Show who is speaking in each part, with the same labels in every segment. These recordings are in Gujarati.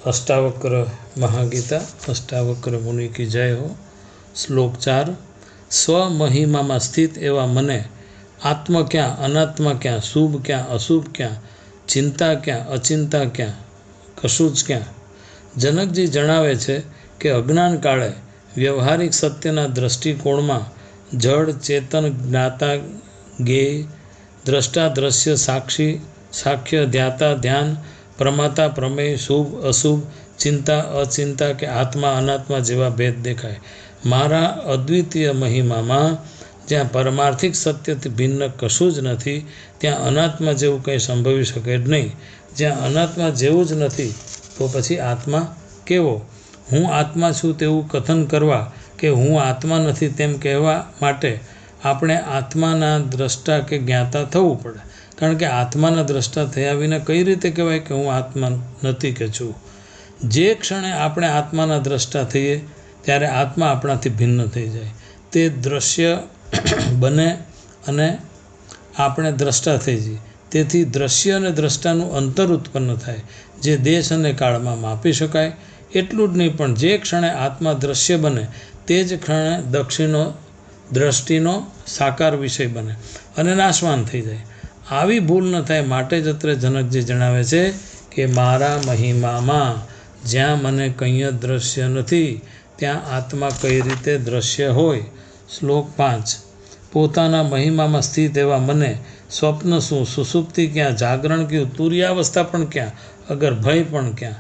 Speaker 1: अष्टावक्र महागीता अष्टावक्र मुनि की जय हो। श्लोक 4। स्वमहिमा में स्थित एवं मने आत्मा क्या अनात्मा क्या शुभ क्या अशुभ क्या चिंता क्या अचिंता क्या कशुज क्या। जनकजी जणावे छे के अज्ञान काळे व्यवहारिक सत्यना दृष्टिकोण में जड़ चेतन ज्ञाता ज्ञेय द्रष्टा दृश्य साक्षी साक्ष्य ध्याता ध्यान प्रमाता प्रमेय शुभ अशुभ चिंता अचिंता के आत्मा अनात्मा जेवा भेद देखाय। मारा अद्वितीय महिमा में ज्यां परमार्थिक सत्यथी भिन्न कशुं ज नथी त्यां अनात्मा जेवुं कंई संभवी शके ज नहीं। ज्यां अनात्मा जेवुं ज नथी तो पछी आत्मा केवो। हूँ आत्मा छुं तेवुं कथन करवा के हूँ आत्मा नथी तेम कहेवा माटे आपणे आत्माना द्रष्टा के ज्ञाता थवुं पड़े। कारण के आत्माना द्रष्टा थया विना कई रीते कहेवाय के हूँ आत्मा नथी के छुं। जे क्षणे आपणे आत्माना द्रष्टा थईए त्यारे आत्मा आपणाथी भिन्न थई जाय। ते दृश्य बने अने आपणे द्रष्टा थई जईए। तेथी दृश्य अने द्रष्टानुं अंतर उत्पन्न थाय जे देश अने काळमां मापी शकाय। एटલું જ नहीं पण जे क्षणे आत्मा दृश्य बने ते ज क्षणे दक्षिणो दृष्टिनो साकार विषय बने अने नाशवान थई जाय। આવી ભૂલ ન થાય માટે જ અત્રે જનકજી જણાવે છે કે મારા મહિમામાં જ્યાં મને કંઈ જ દ્રશ્ય નથી ત્યાં આત્મા કઈ રીતે દ્રશ્ય હોય। શ્લોક 5। પોતાના મહિમામાં સ્થિત એવા મને સ્વપ્ન શું સુષુપ્તિ ક્યાં જાગરણ ક્યું તુર્યાવસ્થા પણ ક્યાં અગર ભય પણ ક્યાં।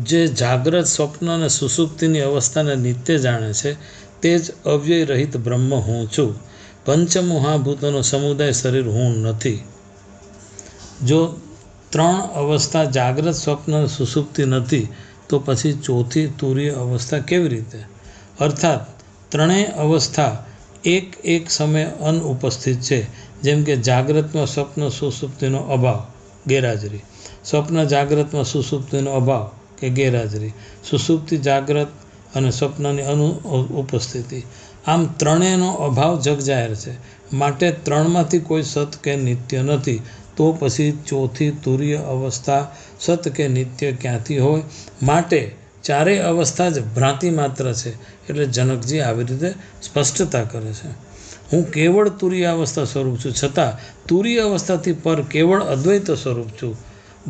Speaker 1: જે જાગ્રત સ્વપ્ન અને સુષુપ્તિની અવસ્થાને નિત્ય જાણે છે तेज अव्यय रहित ब्रह्म हूँ छूँ। पंचमहाभूतों समुदाय शरीर हूँ नथी। जो त्रण अवस्था जाग्रत स्वप्न सुसुप्ति नथी तो पछी चौथी तुरीय अवस्था केवी रीते। अर्थात त्रणेय अवस्था एक एक समय अनुपस्थित है। जेम के जाग्रत में स्वप्न सुसुप्तिनो अभाव गैरहाजरी स्वप्न जाग्रत में सुसुप्तिनो अभाव के गैरहाजरी सुसुप्ति जाग्रत અને સ્વપ્નની ઉપસ્થિતિ આમ ત્રણેયનો અભાવ જગજાહેર છે। માટે ત્રણમાંથી કોઈ સત કે નિત્ય નથી તો પછી ચોથી તુરીય અવસ્થા સત કે નિત્ય ક્યાંથી હોય। માટે ચારેય અવસ્થા જ ભ્રાંતિ માત્ર છે। એટલે જનકજી આવી રીતે સ્પષ્ટતા કરે છે। હું કેવળ તુરીય અવસ્થા સ્વરૂપ છું છતાં તુરીય અવસ્થાથી પર કેવળ અદ્વૈત સ્વરૂપ છું।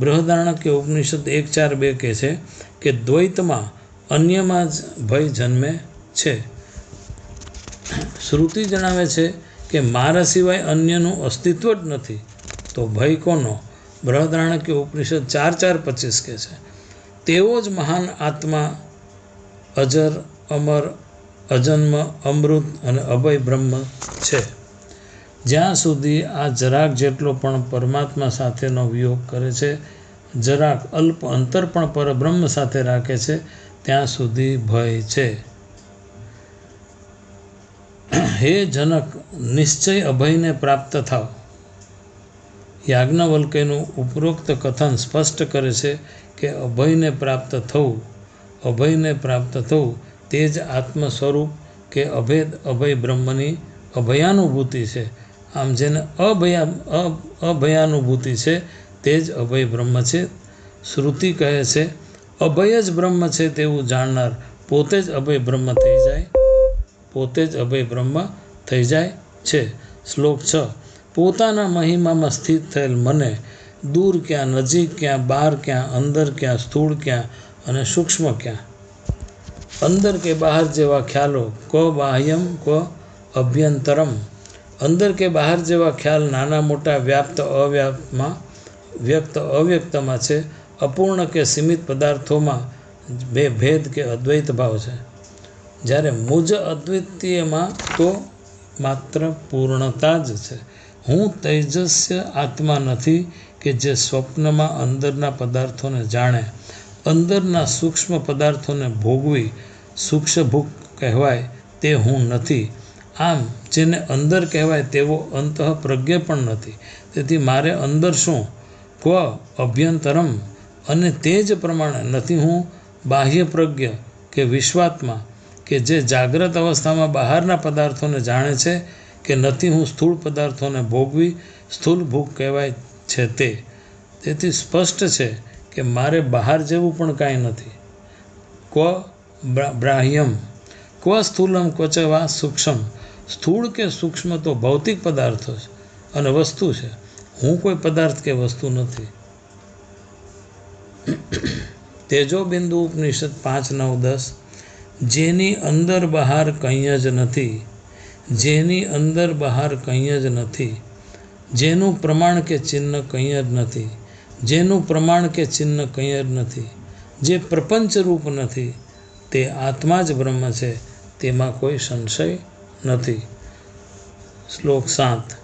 Speaker 1: બૃહદારણ્યક ઉપનિષદ 1.4.2 કહે છે કે દ્વૈતમાં अन्यमां ज भय जन्मे छे। श्रुति जणावे छे के मारा सिवाय अन्यनुं अस्तित्व ज नथी तो भय कोनो। बृहदारण्यक उपनिषद 4.4.25 कहे छे तेवो ज महान आत्मा अजर अमर अजन्म अमृत अने अभय ब्रह्म छे। ज्यां सुधी आ જરાક જેટલો પણ પરમાત્મા સાથેનો વિયોગ કરે છે જરાક અલ્પ અંતર પણ પરબ્રહ્મ સાથે રાખે છે ત્યાં સુધી ભય છે। हे जनक निश्चय अभयने प्राप्त थाव। याज्ञवल्क्यનું उपरोक्त कथन स्पष्ट करे છે કે અભયને પ્રાપ્ત થવું તે જ આત્મ સ્વરૂપ કે અભેદ અભય બ્રહ્મની અભયાનુભૂતિ છે। આમ જેને અભયાનુભૂતિ છે તે જ અભય બ્રહ્મ છે। શ્રુતિ કહે છે અભય જ બ્રહ્મ છે તેવું જાણનાર પોતે જ અભય બ્રહ્મ થઈ જાય છે। શ્લોક 6। પોતાના મહિમામાં સ્થિત થયેલ મને દૂર ક્યાં નજીક ક્યાં બહાર ક્યાં અંદર ક્યાં સ્થૂળ ક્યાં અને સૂક્ષ્મ ક્યાં। અંદર કે બહાર જેવા ખ્યાલો ક્વ બાહ્યમ ક્વ અભ્યંતરમ। અંદર કે બહાર જેવા ખ્યાલ નાના મોટા વ્યાપ્ત અવ્યાપ્તમાં વ્યક્ત અવ્યક્તમાં છે। અપૂર્ણ કે સીમિત પદાર્થોમાં બે ભેદ કે અદ્વૈત ભાવ છે। જ્યારે મુજ અદ્વિતીયમાં તો માત્ર પૂર્ણતા જ છે। હું તૈજસ્ય આત્મા નથી કે જે સ્વપ્નમાં અંદરના પદાર્થોને જાણે અંદરના સૂક્ષ્મ પદાર્થોને ભોગવી સૂક્ષ્મભૂક કહેવાય તે હું નથી। આમ જેને અંદર કહેવાય તેવો અંતઃપ્રજ્ઞ પણ નથી। તેથી મારે અંદર શું ક્વ અભ્યંતરમ અને તે જ પ્રમાણે નથી હું બાહ્ય પ્રજ્ઞ કે વિશ્વાત્મા કે જે જાગ્રત અવસ્થામાં બહારના પદાર્થોને જાણે છે કે નથી હું સ્થૂળ પદાર્થોને ભોગવી સ્થૂલ ભૂખ કહેવાય છે તે. તેથી સ્પષ્ટ છે કે મારે બહાર જેવું પણ કાંઈ નથી. ક્વ બ્રાહ્યમ ક્વ સ્થૂલમ ક્વચ વા સૂક્ષ્મ. સ્થૂળ કે સૂક્ષ્મ તો ભૌતિક પદાર્થો છે અને વસ્તુ છે. હું કોઈ પદાર્થ કે વસ્તુ નથી. તેજો બિંદુ ઉપનિષદ 5:9-10. જેની અંદર બહાર કંઈ જ નથી, જેની અંદર બહાર કંઈ જ નથી, જેનું પ્રમાણ કે ચિહ્ન કંઈ જ નથી, જેનું પ્રમાણ કે ચિહ્ન કંઈ જ નથી, જે પ્રપંચરૂપ નથી, તે આત્મા જ બ્રહ્મ છે, તેમાં કોઈ સંશય નથી. શ્લોક 7.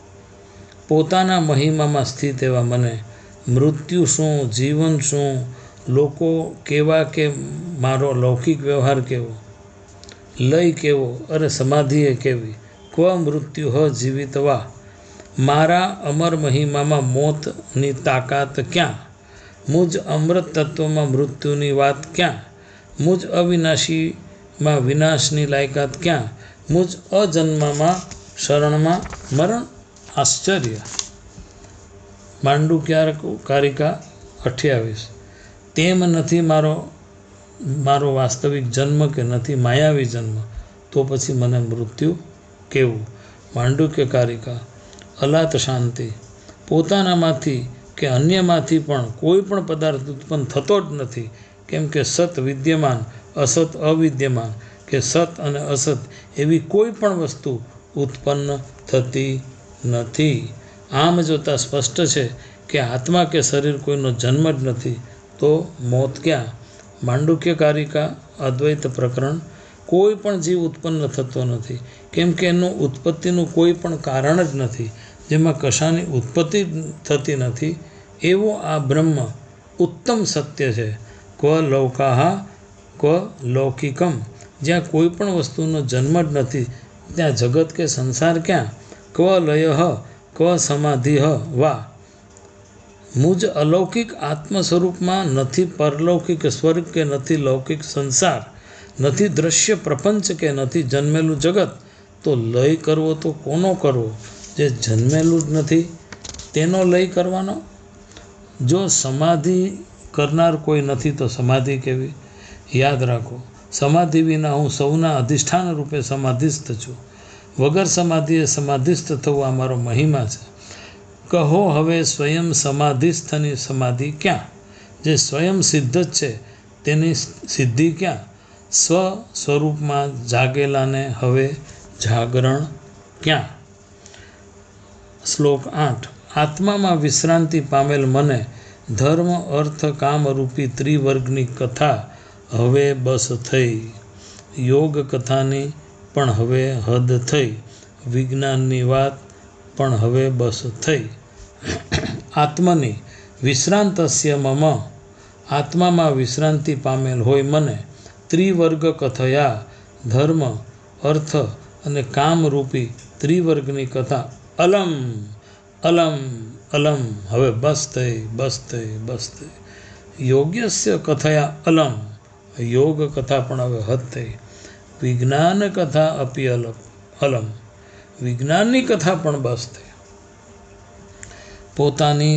Speaker 1: પોતાના મહિમામાં સ્થિત એવા મને મૃત્યુ શું, જીવન શું, લોકો કેવા કે મારો લૌકિક વ્યવહાર કેવો, લય કેવો, અરે સમાધિએ કેવી, ક્વ મૃત્યુ હ જીવિત વા. મારા અમર મહિમામાં મોતની તાકાત ક્યાં, મુજ અમૃત તત્વમાં મૃત્યુની વાત ક્યાં, મુજ અવિનાશીમાં વિનાશની લાયકાત ક્યાં, મુજ અજન્મમાં શરણમાં મરણ. આશ્ચર્ય. માંડુક્યકારિકા 28. તેમ નથી મારો વાસ્તવિક જન્મ કે નથી માયાવી જન્મ, તો પછી મને મૃત્યુ કેવું. માંડુક્યકારિકા. અલાત શાંતિ. પોતાનામાંથી કે અન્યમાંથી પણ કોઈ પણ પદાર્થ ઉત્પન્ન થતો જ નથી, કેમ કે સત વિદ્યમાન, અસત અવિદ્યમાન, કે સત અને અસત એવી કોઈ પણ વસ્તુ ઉત્પન્ન થતી નથી. આમ જોતાં સ્પષ્ટ છે કે આત્મા કે શરીર કોઈનો જન્મ જ નથી, તો મોત ક્યાં. માંડુક્યકારિકા અદ્વૈત પ્રકરણ. કોઈ પણ જીવ ઉત્પન્ન થતો નથી, કેમ કે એનું ઉત્પત્તિનું કોઈ પણ કારણ જ નથી, જેમાં કશાની ઉત્પત્તિ થતી નથી. એવો આ બ્રહ્મ ઉત્તમ સત્ય છે. ક્વ લૌકાહ ક્વ લૌકિકમ. જ્યાં કોઈ પણ વસ્તુનો જન્મ જ નથી, ત્યાં જગત કે સંસાર ક્યાં. ક્વ લયઃ ક્વ સમાધિઃ વા. મુજ અલૌકિક આત્મ સ્વરૂપમાં નથી પરલૌકિક સ્વર્ગ કે નથી લૌકિક સંસાર, નથી દ્રશ્ય પ્રપંચ કે નથી જન્મેલું જગત. તો લય કરવો તો કોનો કરવો? જે જન્મેલું જ નથી તેનો લય કરવાનો. જો સમાધિ કરનાર કોઈ નથી તો સમાધિ કેવી? યાદ રાખો, સમાધિ વિના હું સૌના અધિષ્ઠાન રૂપે સમાધિસ્થ છું. વગર સમાધિએ સમાધિસ્થ થવું આ મારો મહિમા છે. કહો હવે સ્વયં સમાધિસ્થની સમાધિ ક્યાં? જે સ્વયં સિદ્ધ જ છે તેની સિદ્ધિ ક્યાં? સ્વ સ્વરૂપમાં જાગેલાને હવે જાગરણ ક્યાં? શ્લોક 8. આત્મામાં વિશ્રાંતિ પામેલ મને ધર્મ અર્થ કામ રૂપી ત્રિવર્ગની કથા હવે બસ થઈ. યોગ કથાની પણ હવે હદ થઈ. વિજ્ઞાનની વાત પણ હવે બસ થઈ. આત્મની વિશ્રાંતસ્ય મમ. આત્મામાં વિશ્રાંતિ પામેલ હોય મને ત્રિવર્ગ કથયા. ધર્મ અર્થ અને કામ રૂપી ત્રિવર્ગની કથા અલમ અલમ અલમ હવે બસ થઈ, બસ થઈ, બસ થઈ. યોગ્યસ્ય કથયા અલમ. યોગ કથા પણ હવે હદ થઈ. વિજ્ઞાન કથા અપી અલમ. વિજ્ઞાનની કથા પણ બસ થઈ. પોતાની